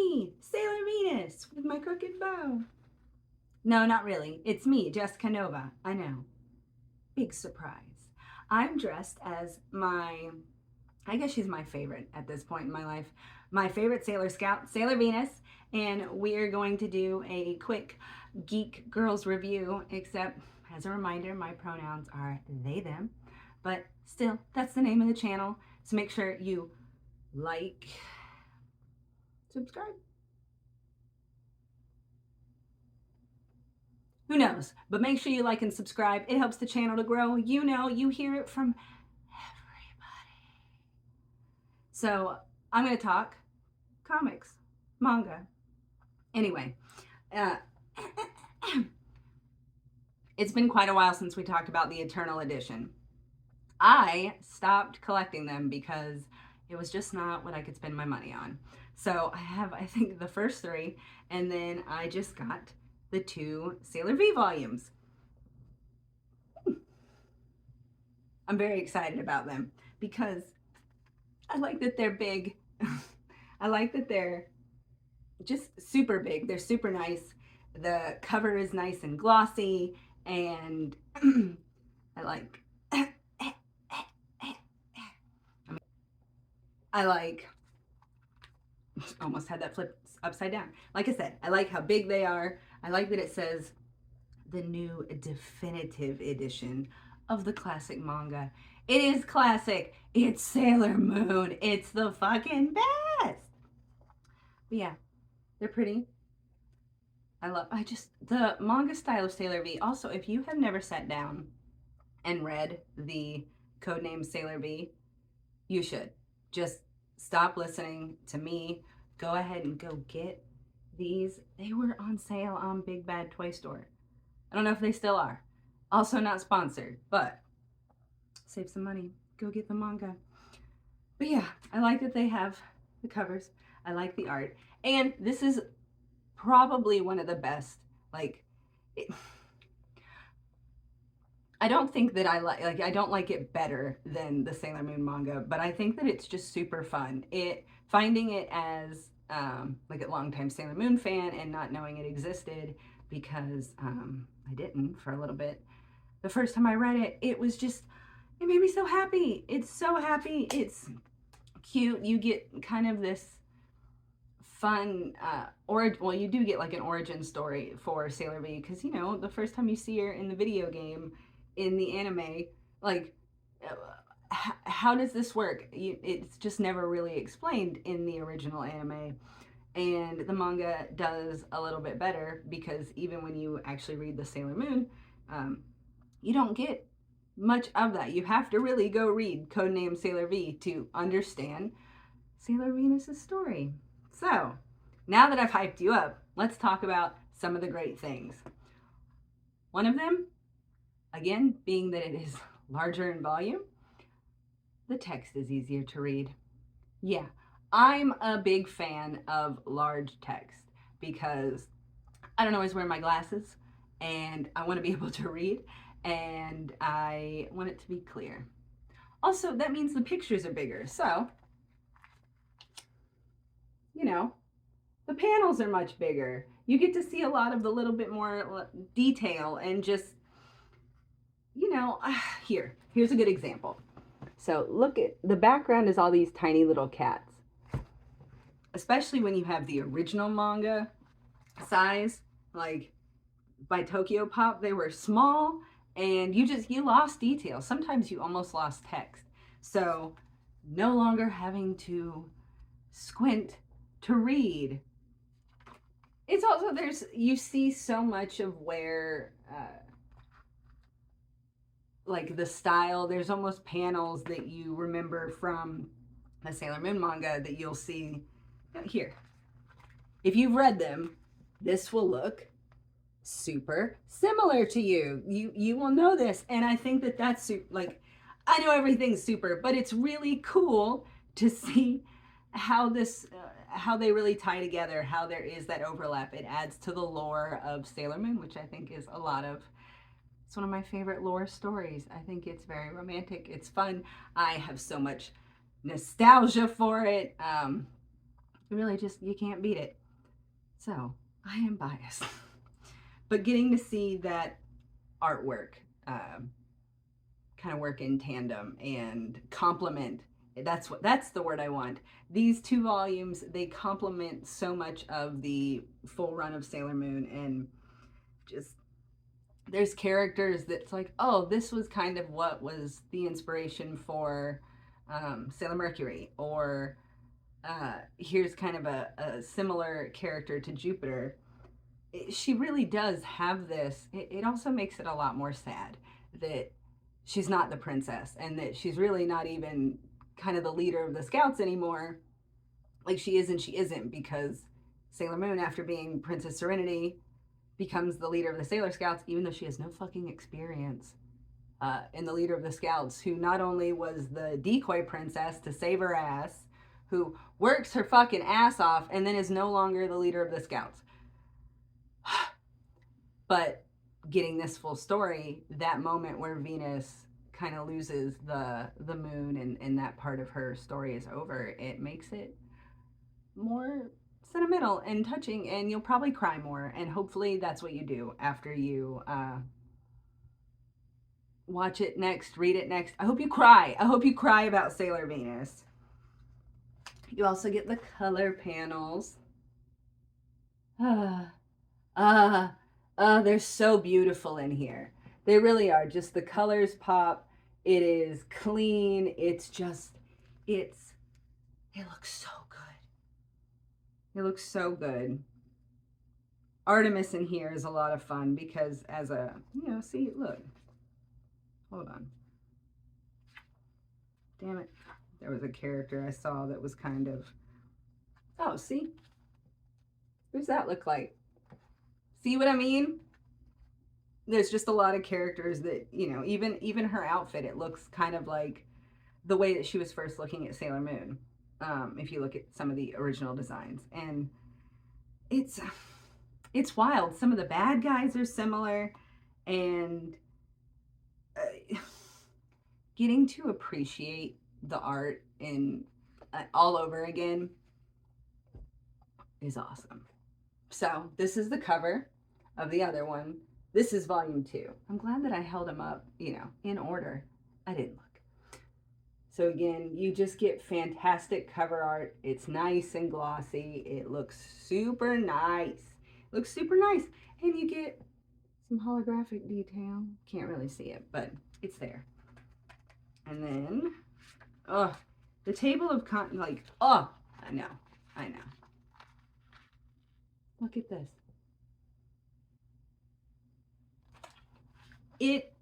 me, Sailor Venus, with my crooked bow. No, not really. It's me, Jessica Nova. I know. Big surprise. I'm dressed as I guess she's my favorite at this point in my life. My favorite Sailor Scout, Sailor Venus, and we're going to do a quick geek girls review, except as a reminder, my pronouns are they, them, but still, that's the name of the channel, so make sure you like, subscribe. Who knows? But make sure you like and subscribe. It helps the channel to grow. You know, you hear it from everybody. So I'm going to talk comics, manga. Anyway, it's been quite a while since we talked about the Eternal Edition. I stopped collecting them because it was just not what I could spend my money on. So I have, I think, the first three, and then I just got the 2 Sailor V volumes. I'm very excited about them because I like that they're big. I like that they're just super big. They're super nice. The cover is nice and glossy, and I like almost had that flip upside down. Like I said, I like how big they are. I like that it says the new definitive edition of the classic manga. It is classic. It's Sailor Moon. It's the fucking best. But yeah, they're pretty. The manga style of Sailor V. Also, if you have never sat down and read the codename Sailor V, you should. Just stop listening to me. Go ahead and go get these. They were on sale on Big Bad Toy Store. I don't know if they still are. Also not sponsored, but save some money. Go get the manga. But yeah, I like that they have the covers. I like the art. And this is probably one of the best, I don't think that I don't like it better than the Sailor Moon manga, but I think that it's just super fun. Finding it as like a longtime Sailor Moon fan and not knowing it existed, because I didn't for a little bit. The first time I read it, it made me so happy. It's so happy. It's cute. You get kind of this fun you do get like an origin story for Sailor V, because, you know, the first time you see her in the video game, in the anime, like, how does this work? It's just never really explained in the original anime, and the manga does a little bit better, because even when you actually read the Sailor Moon, you don't get much of that. You have to really go read Codename Sailor V to understand Sailor Venus's story. So, now that I've hyped you up, let's talk about some of the great things. One of them, again, being that it is larger in volume, the text is easier to read. Yeah, I'm a big fan of large text because I don't always wear my glasses, and I want to be able to read, and I want it to be clear. Also, that means the pictures are bigger, so, you know, the panels are much bigger. You get to see a lot of the little bit more detail, and just, you know, here's a good example. So look at the background is all these tiny little cats. Especially when you have the original manga size, like by Tokyo Pop, they were small, and you lost detail. Sometimes you almost lost text. So no longer having to squint to read. It's also, you see so much of where like the style, there's almost panels that you remember from the Sailor Moon manga that you'll see here. If you've read them, this will look super similar to you. You will know this, and I think that that's like, I know everything's super, but it's really cool to see how how they really tie together, how there is that overlap. It adds to the lore of Sailor Moon, which I think is it's one of my favorite lore stories. I think it's very romantic. It's fun. I have so much nostalgia for it. But really just, you can't beat it. So I am biased. But getting to see that artwork kind of work in tandem and complement, that's the word I want. These two volumes, they complement so much of the full run of Sailor Moon, and just there's characters that's like, oh, this was kind of what was the inspiration for Sailor Mercury, or here's kind of a similar character to Jupiter. She really does have this. It also makes it a lot more sad that she's not the princess, and that she's really not even kind of the leader of the scouts anymore. Like, she is and she isn't, because Sailor Moon, after being Princess Serenity, becomes the leader of the Sailor Scouts, even though she has no fucking experience in the leader of the Scouts, who not only was the decoy princess to save her ass, who works her fucking ass off, and then is no longer the leader of the Scouts. But getting this full story, that moment where Venus kind of loses the moon, and that part of her story is over, it makes it more sentimental and touching, and you'll probably cry more, and hopefully that's what you do after you watch it next, read it next. I hope you cry. I hope you cry about Sailor Venus. You also get the color panels. They're so beautiful in here. They really are. Just the colors pop. It is clean. It's just, it looks so good. It looks so good. Artemis in here is a lot of fun because as a, see, look. Hold on. Damn it. There was a character I saw that was kind of, oh, see? Who's that look like? See what I mean? There's just a lot of characters that, even her outfit, it looks kind of like the way that she was first looking at Sailor Moon. If you look at some of the original designs. And it's wild. Some of the bad guys are similar, and getting to appreciate the art in all over again is awesome. So this is the cover of the other one. This is volume 2. I'm glad that I held them up, in order. I didn't look. So again, you just get fantastic cover art. It's nice and glossy. It looks super nice. And you get some holographic detail. Can't really see it, but it's there. And then, the table of I know. Look at this. It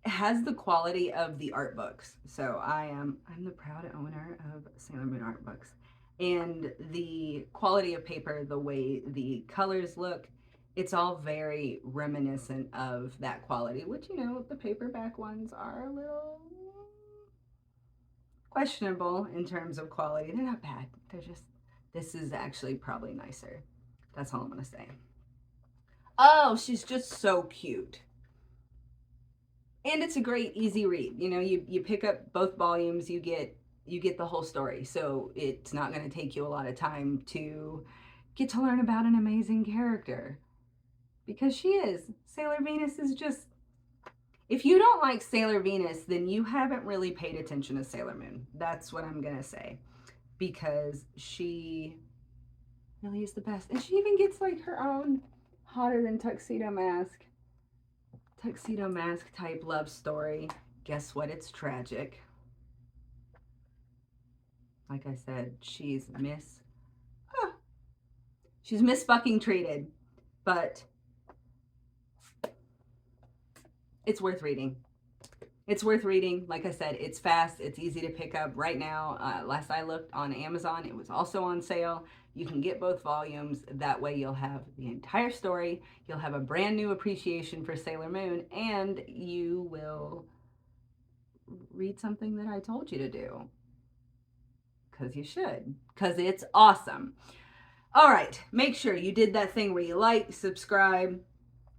has the quality of the art books. So I'm the proud owner of Sailor Moon art books. And the quality of paper, the way the colors look, it's all very reminiscent of that quality, which, the paperback ones are a little questionable in terms of quality. They're not bad. This is actually probably nicer. That's all I'm going to say. Oh, she's just so cute. And it's a great, easy read. You pick up both volumes, you get the whole story. So it's not going to take you a lot of time to get to learn about an amazing character. Because she is. Sailor Venus is just, if you don't like Sailor Venus, then you haven't really paid attention to Sailor Moon. That's what I'm going to say. Because she really is the best. And she even gets like her own hotter than tuxedo mask type love story. Guess what? It's tragic. Like I said, she's fucking treated, but it's worth reading. Like I said, it's fast. It's easy to pick up right now. Last I looked on Amazon, it was also on sale. You can get both volumes. That way you'll have the entire story. You'll have a brand new appreciation for Sailor Moon, and you will read something that I told you to do. Because you should. Because it's awesome. All right. Make sure you did that thing where you like, subscribe,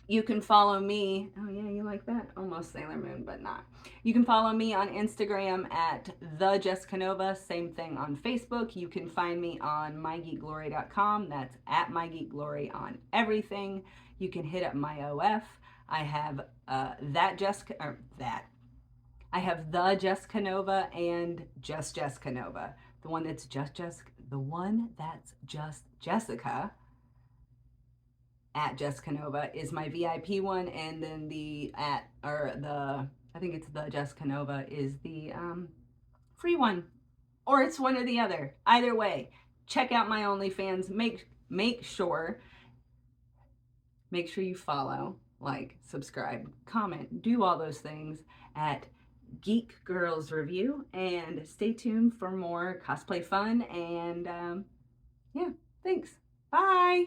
You can follow me. Oh, yeah, you like that? Almost Sailor Moon, but not. You can follow me on Instagram at TheJessicaNovaes. Same thing on Facebook. You can find me on mygeekglory.com. That's at mygeekglory on everything. You can hit up my OF. I have that Jessica, or that. I have the Jessica Nova and just Jessica Nova. The one that's just Jessica, the one that's just Jessica at Jessica Nova is my VIP one, and then the at or the I think it's the Jessica Nova is the free one, or it's one or the other. Either way, check out my OnlyFans. Make sure you follow, like, subscribe, comment, do all those things at Geek Girls Review, and stay tuned for more cosplay fun. And yeah, thanks. Bye.